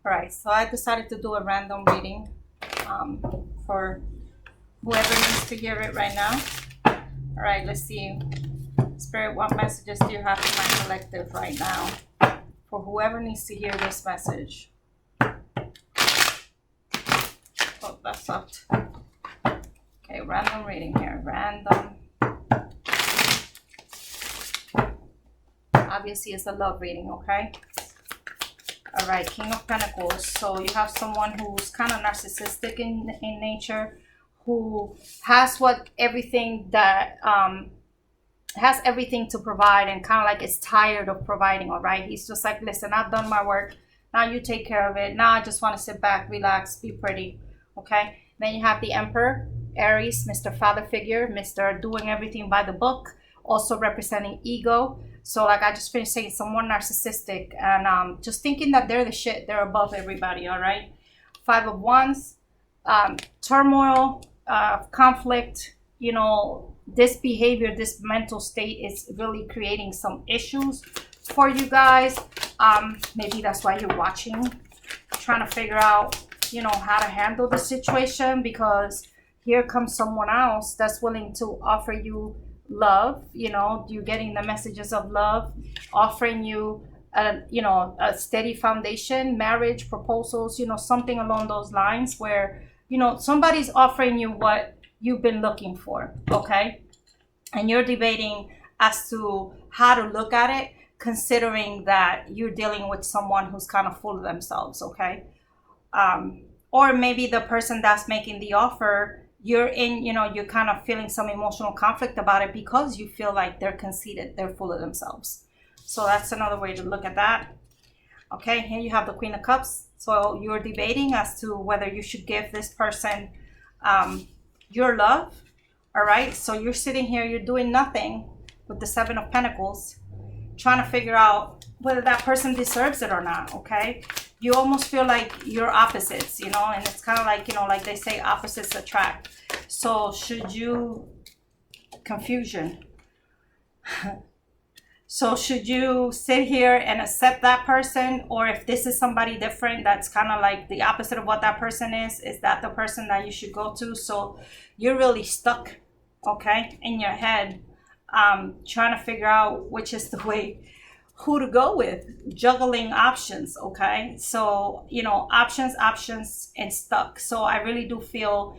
All right, so I decided to do a random reading for whoever needs to hear it right now. All right, let's see. Spirit, what messages do you have for my collective right now? For whoever needs to hear this message. Oh, that sucked. Okay, random reading here. Random. Obviously, it's a love reading, okay? All right, King of Pentacles. So you have someone who's kind of narcissistic in nature, who has everything to provide, and kind of like is tired of providing. All right, he's just like, listen, I've done my work. Now you take care of it. Now I just want to sit back, relax, be pretty. Okay. Then you have the Emperor, Aries, Mr. Father Figure, Mr. Doing everything by the book, also representing ego. So like I just finished saying, someone narcissistic and just thinking that they're the shit, they're above everybody. All right. Five of Wands, turmoil, conflict, you know, this behavior, this mental state is really creating some issues for you guys. Maybe that's why you're watching, trying to figure out, you know, how to handle the situation, because here comes someone else that's willing to offer you love. You know, you're getting the messages of love, offering you a steady foundation, marriage proposals, you know, something along those lines where, you know, somebody's offering you what you've been looking for. Okay. And you're debating as to how to look at it, considering that you're dealing with someone who's kind of full of themselves. Okay. Or maybe the person that's making the offer, you're kind of feeling some emotional conflict about it because you feel like they're conceited, they're full of themselves. So that's another way to look at that. Okay, here you have the Queen of Cups. So you're debating as to whether you should give this person your love. All right, so you're sitting here, you're doing nothing with the Seven of Pentacles, trying to figure out whether that person deserves it or not. Okay, you almost feel like you're opposites, you know, and it's kind of like, you know, like they say, opposites attract. So should you, confusion. So should you sit here and accept that person, or if this is somebody different that's kind of like the opposite of what that person is that the person that you should go to? So you're really stuck, okay, in your head, trying to figure out which is the way, who to go with, juggling options. Okay, so you know, options and stuck. So I really do feel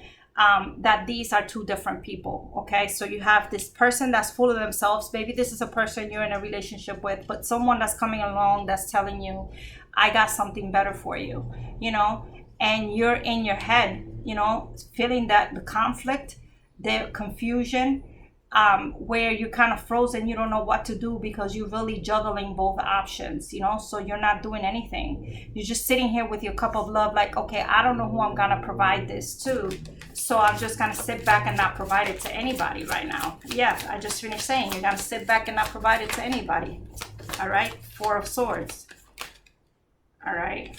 that these are two different people. Okay, so you have this person that's full of themselves. Maybe this is a person you're in a relationship with, but someone that's coming along that's telling you, I got something better for you, you know, and you're in your head, you know, feeling that the conflict, the confusion, where you're kind of frozen, you don't know what to do because you're really juggling both options, you know, so you're not doing anything. You're just sitting here with your cup of love, like, okay, I don't know who I'm gonna provide this to, so I'm just gonna sit back and not provide it to anybody right now. Yeah, I just finished saying you're gonna sit back and not provide it to anybody. All right, Four of Swords. All right,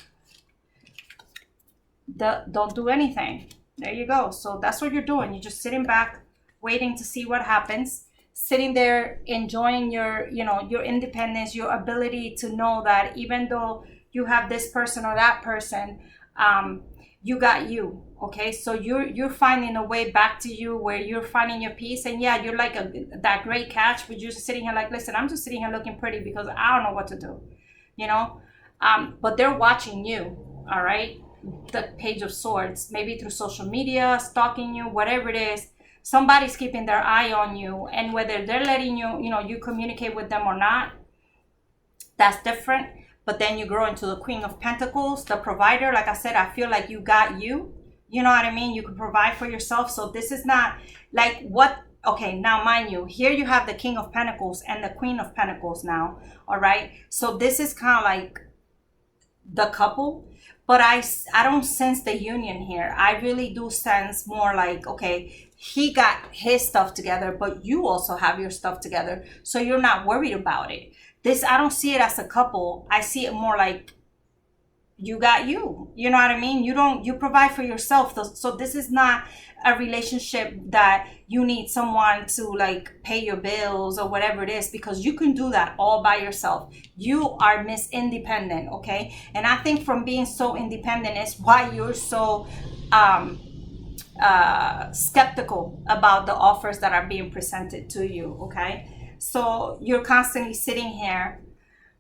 don't do anything. There you go. So that's what you're doing. You're just sitting back, waiting to see what happens, sitting there enjoying your, you know, your independence, your ability to know that even though you have this person or that person, you got you. Okay, so you're finding a way back to you where you're finding your peace. And yeah, you're like that great catch, but you're just sitting here like, listen, I'm just sitting here looking pretty because I don't know what to do, you know. But they're watching you. All right, the Page of Swords, maybe through social media, stalking you, whatever it is. Somebody's keeping their eye on you, and whether they're letting you, you know, you communicate with them or not, that's different. But then you grow into the Queen of Pentacles, the provider. Like I said, I feel like you got you. You know what I mean? You can provide for yourself. So this is not like what, okay, now mind you, here you have the King of Pentacles and the Queen of Pentacles now. All right. So this is kind of like the couple. But I don't sense the union here. I really do sense more like, okay, he got his stuff together, but you also have your stuff together. So you're not worried about it. This, I don't see it as a couple. I see it more like you got you. You know what I mean? You provide for yourself. So this is not a relationship that you need someone to like pay your bills or whatever it is, because you can do that all by yourself. You are Miss Independent, okay? And I think from being so independent is why you're so skeptical about the offers that are being presented to you, okay? So you're constantly sitting here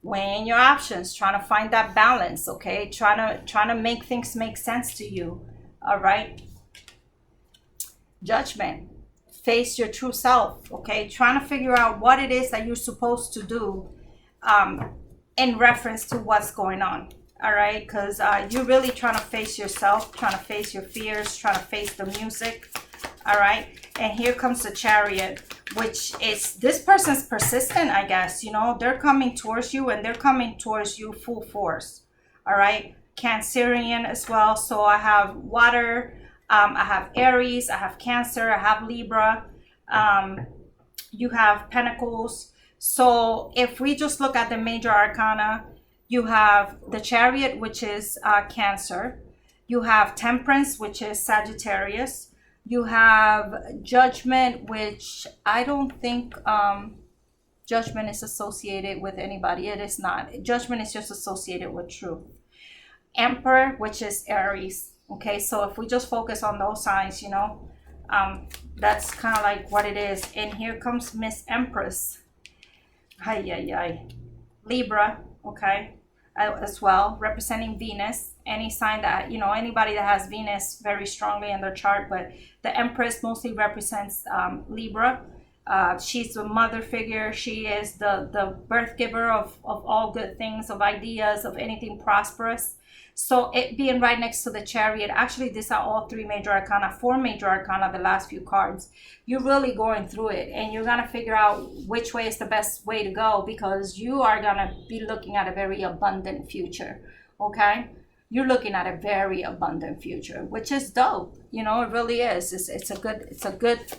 weighing your options, trying to find that balance, okay? Trying to make things make sense to you. All right. Judgment. Face your true self, okay? Trying to figure out what it is that you're supposed to do in reference to what's going on. All right, because you're really trying to face yourself, trying to face your fears, trying to face the music. All right, and here comes the Chariot, which is this person's persistent, I guess. You know, they're coming towards you, and they're coming towards you full force. All right, Cancerian as well. So I have water, I have Aries, I have Cancer, I have Libra, you have Pentacles. So if we just look at the major arcana, you have the Chariot, which is Cancer. You have Temperance, which is Sagittarius. You have Judgment, which I don't think Judgment is associated with anybody. It is not. Judgment is just associated with truth. Emperor, which is Aries. Okay, so if we just focus on those signs, you know, that's kind of like what it is. And here comes Miss Empress. Libra, okay, as well, representing Venus. Any sign that, you know, anybody that has Venus very strongly in their chart, but the Empress mostly represents Libra. She's the mother figure. She is the birth giver of all good things, of ideas, of anything prosperous. So it being right next to the Chariot, actually these are all three major arcana, four major arcana, the last few cards. You're really going through it, and you're going to figure out which way is the best way to go, because you are going to be looking at a very abundant future, okay? You're looking at a very abundant future, which is dope. You know, it really is. It's a good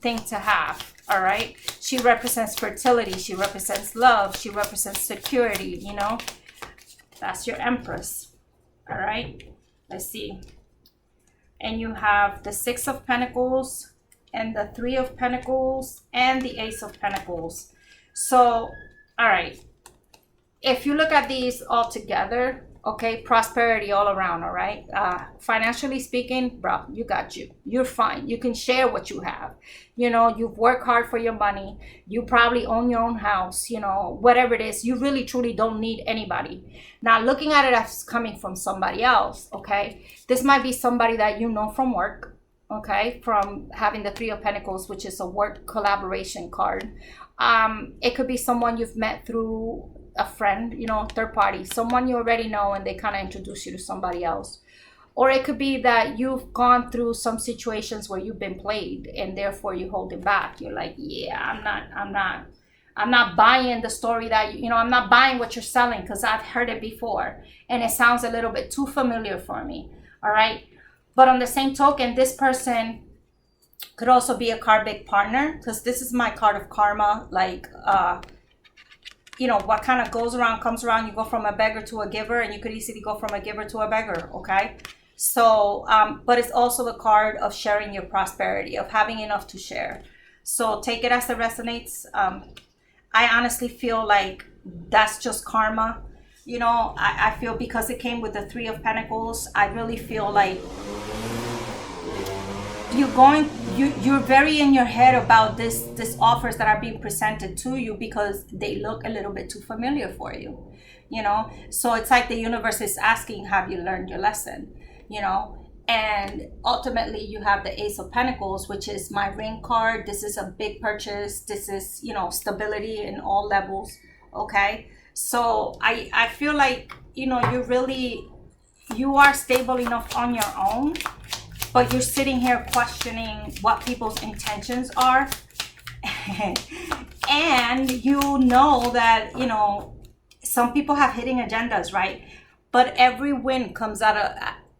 thing to have. All right. She represents fertility. She represents love. She represents security. You know, that's your Empress. All right. Let's see. And you have the Six of Pentacles and the Three of Pentacles and the Ace of Pentacles. So, all right. If you look at these all together, okay, prosperity all around, all right? Financially speaking, bro, you got you. You're fine. You can share what you have. You know, you've worked hard for your money. You probably own your own house, you know, whatever it is. You really, truly don't need anybody. Now, looking at it as coming from somebody else, okay? This might be somebody that you know from work, okay? From having the Three of Pentacles, which is a work collaboration card. It could be someone you've met through a friend, you know, third party, someone you already know, and they kind of introduce you to somebody else. Or it could be that you've gone through some situations where you've been played, and therefore you hold it back. You're like, yeah, I'm not buying the story that you know, I'm not buying what you're selling, because I've heard it before and it sounds a little bit too familiar for me. All right. But on the same token, this person could also be a karmic partner, because this is my card of karma. Like, you know, what kind of goes around comes around. You go from a beggar to a giver, and you could easily go from a giver to a beggar, okay? So, but it's also the card of sharing your prosperity, of having enough to share. So take it as it resonates. I honestly feel like that's just karma. You know, I feel because it came with the Three of Pentacles, I really feel like you're very in your head about this offers that are being presented to you, because they look a little bit too familiar for you, you know. So it's like the universe is asking, have you learned your lesson, you know? And ultimately you have the Ace of Pentacles, which is my ring card. This is a big purchase. This is, you know, stability in all levels, okay? So I feel like, you know, you are stable enough on your own, but you're sitting here questioning what people's intentions are. And you know that, you know, some people have hidden agendas, right? But every win comes out of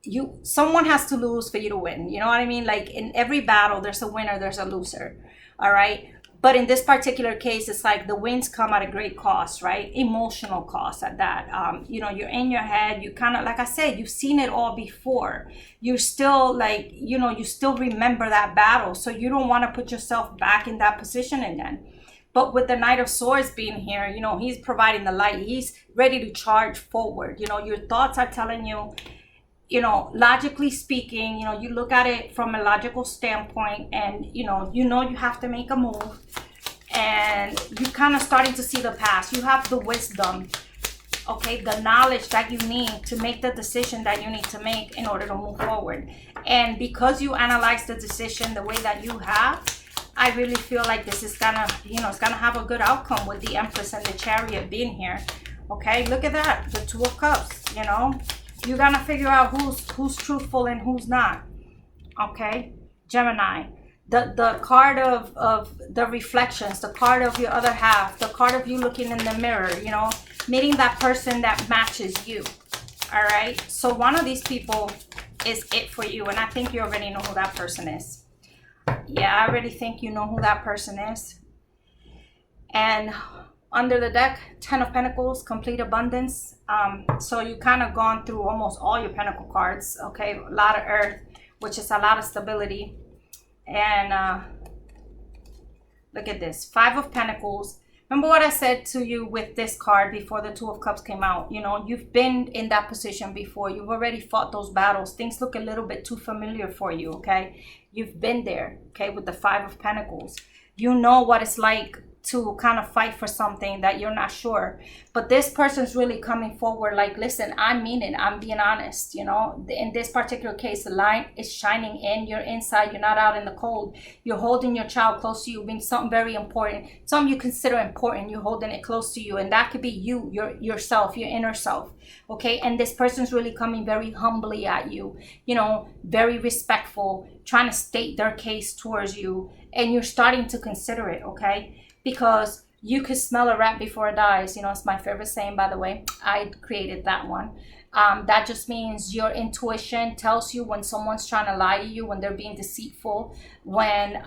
you. Someone has to lose for you to win. You know what I mean? Like in every battle, there's a winner, there's a loser. All right. But in this particular case, it's like the wins come at a great cost, right? Emotional cost at that. You know, you're in your head. You kind of, like I said, you've seen it all before. You're still like, you know, you still remember that battle. So you don't want to put yourself back in that position again. But with the Knight of Swords being here, you know, he's providing the light. He's ready to charge forward. You know, your thoughts are telling you, you know, logically speaking, you know, you look at it from a logical standpoint, and you know you have to make a move, and you kind of starting to see the past. You have the wisdom, okay, the knowledge that you need to make the decision that you need to make in order to move forward. And because you analyze the decision the way that you have, I really feel like this is gonna, you know, it's gonna have a good outcome with the Empress and the Chariot being here. Okay, look at that, the Two of Cups. You know, you're gonna figure out who's truthful and who's not. Okay, Gemini, the card of the reflections, the card of your other half, the card of you looking in the mirror, you know, meeting that person that matches you. All right, so one of these people is it for you, and I think you already know who that person is. Yeah, I already think you know who that person is. And under the deck, 10 of Pentacles, complete abundance. So you kind of gone through almost all your Pentacle cards. Okay, a lot of Earth, which is a lot of stability. And look at this, 5 of Pentacles. Remember what I said to you with this card before the Two of Cups came out. You know, you've been in that position before. You've already fought those battles. Things look a little bit too familiar for you, okay? You've been there, okay, with the 5 of Pentacles. You know what it's like to kind of fight for something that you're not sure. But this person's really coming forward like, listen, I mean it. I'm being honest, you know. In this particular case, the light is shining in. You're inside. You're not out in the cold. You're holding your child close to you, being something very important. Something you consider important. You're holding it close to you. And that could be you, yourself, your inner self. Okay, and this person's really coming very humbly at you, you know, very respectful, trying to state their case towards you. And you're starting to consider it, okay? Because you could smell a rat before it dies. You know, it's my favorite saying, by the way. I created that one. That just means your intuition tells you when someone's trying to lie to you, when they're being deceitful, when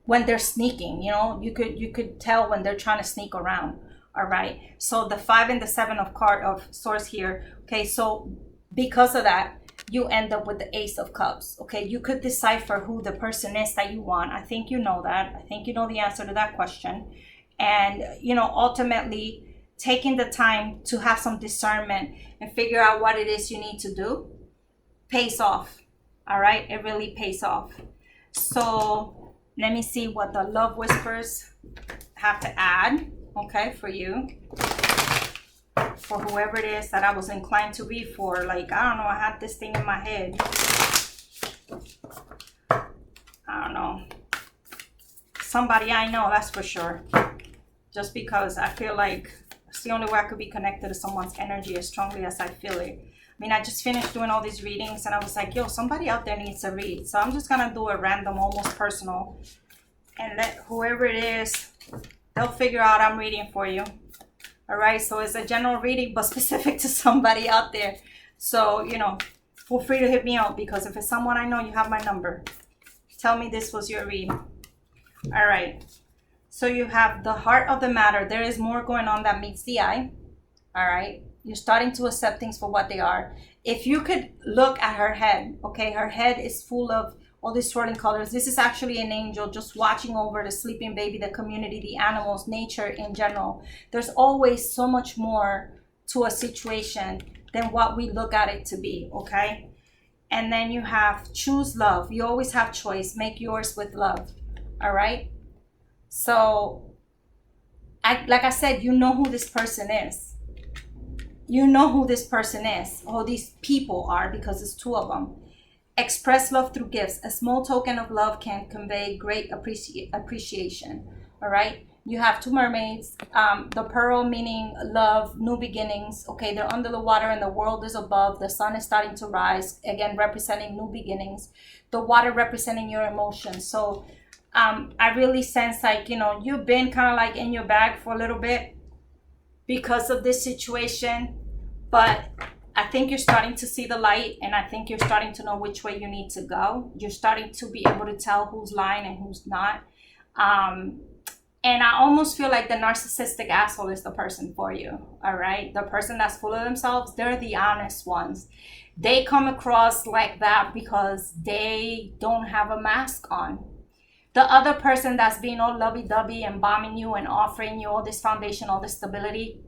they're sneaking. You know, you could tell when they're trying to sneak around. All right. So the 5 and the 7 of Swords here. Okay. So because of that, you end up with the Ace of Cups. Okay, you could decipher who the person is that you want. I think you know that. I think you know the answer to that question. And, you know, ultimately taking the time to have some discernment and figure out what it is you need to do pays off. All right, it really pays off. So let me see what the love whispers have to add, okay, for you. For whoever it is that I was inclined to read for. Like, I don't know, I had this thing in my head. I don't know. Somebody I know, that's for sure. Just because I feel like it's the only way I could be connected to someone's energy as strongly as I feel it. I mean, I just finished doing all these readings and I was like, yo, somebody out there needs to read. So I'm just going to do a random, almost personal. And let whoever it is, they'll figure out I'm reading for you. All right, so it's a general reading, but specific to somebody out there. So, you know, feel free to hit me out, because if it's someone I know, you have my number. Tell me this was your read. All right, so you have the heart of the matter. There is more going on that meets the eye. All right, you're starting to accept things for what they are. If you could look at her head, okay, her head is full of all these swirling colors. This is actually an angel just watching over the sleeping baby, the community, the animals, nature in general. There's always so much more to a situation than what we look at it to be, okay? And then you have choose love. You always have choice. Make yours with love, all right? So, like I said, you know who this person is. You know who this person is, or these people are, because it's 2 of them. Express love through gifts. A small token of love can convey great appreciation. All right. You have 2 mermaids. The pearl meaning love, new beginnings. Okay, they're under the water and the world is above. The sun is starting to rise. Again, representing new beginnings. The water representing your emotions. So I really sense like, you know, you've been kind of like in your bag for a little bit because of this situation. But I think you're starting to see the light, and I think you're starting to know which way you need to go. You're starting to be able to tell who's lying and who's not. And I almost feel like the narcissistic asshole is the person for you, all right? The person that's full of themselves, they're the honest ones. They come across like that because they don't have a mask on. The other person that's being all lovey-dovey and bombing you and offering you all this foundation, all this stability,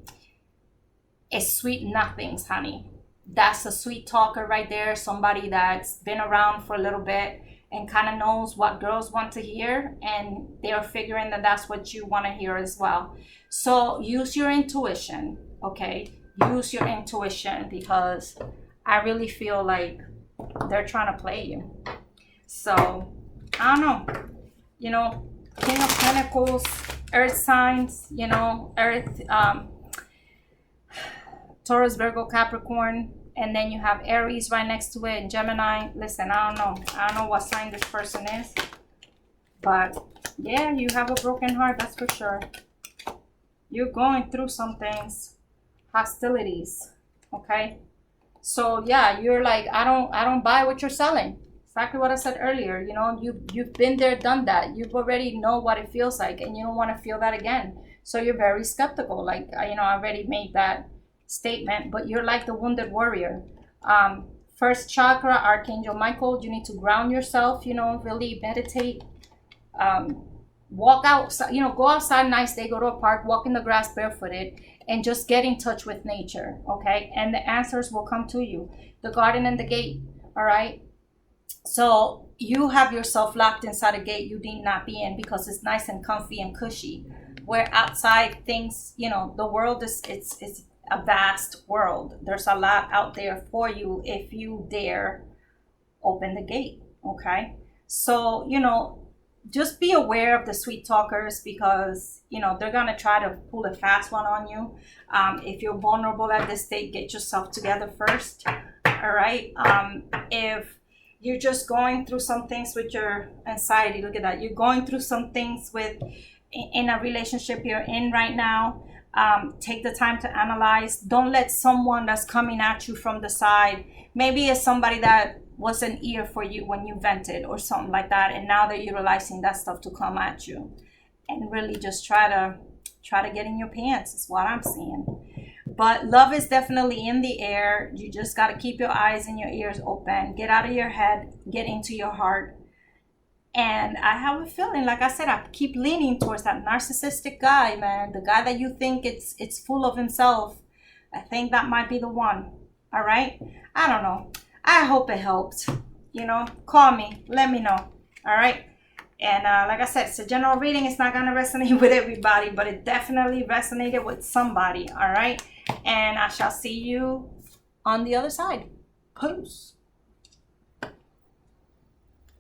is sweet nothings, honey. That's a sweet talker right there, somebody that's been around for a little bit and kind of knows what girls want to hear, and they're figuring that that's what you want to hear as well. So use your intuition, okay? Use your intuition, because I really feel like they're trying to play you. So, I don't know. You know, King of Pentacles, Earth signs, you know, Earth, Taurus, Virgo, Capricorn, and then you have Aries right next to it, and Gemini. Listen, I don't know what sign this person is, but yeah, you have a broken heart, that's for sure. You're going through some things, hostilities, okay? So yeah, you're like, I don't buy what you're selling. Exactly what I said earlier. You know, you've been there, done that. You've already know what it feels like, and you don't want to feel that again. So you're very skeptical. Like, you know, I already made that statement, but you're like the wounded warrior. First chakra, Archangel Michael. You need to ground yourself, you know, really meditate, walk outside, you know, go outside, nice day, go to a park, walk in the grass barefooted, and just get in touch with nature, okay? And the answers will come to you. The garden and the gate, all right? So you have yourself locked inside a gate you need not be in, because it's nice and comfy and cushy, where outside things, you know, the world is, it's a vast world. There's a lot out there for you if you dare open the gate, okay? So, you know, just be aware of the sweet talkers, because, you know, they're going to try to pull a fast one on you. If you're vulnerable at this state, get yourself together first, all right? If you're just going through some things with your anxiety, look at that. You're going through some things with in a relationship you're in right now. Take the time to analyze. Don't let someone that's coming at you from the side, maybe it's somebody that was an ear for you when you vented or something like that, and now they're utilizing that stuff to come at you. And really just try to get in your pants is what I'm saying. But love is definitely in the air. You just got to keep your eyes and your ears open. Get out of your head. Get into your heart. And I have a feeling, like I said, I keep leaning towards that narcissistic guy, man. The guy that you think it's full of himself. I think that might be the one. All right? I don't know. I hope it helped. You know, call me. Let me know. All right? And like I said, it's a general reading. It's not going to resonate with everybody, but it definitely resonated with somebody. All right? And I shall see you on the other side. Peace.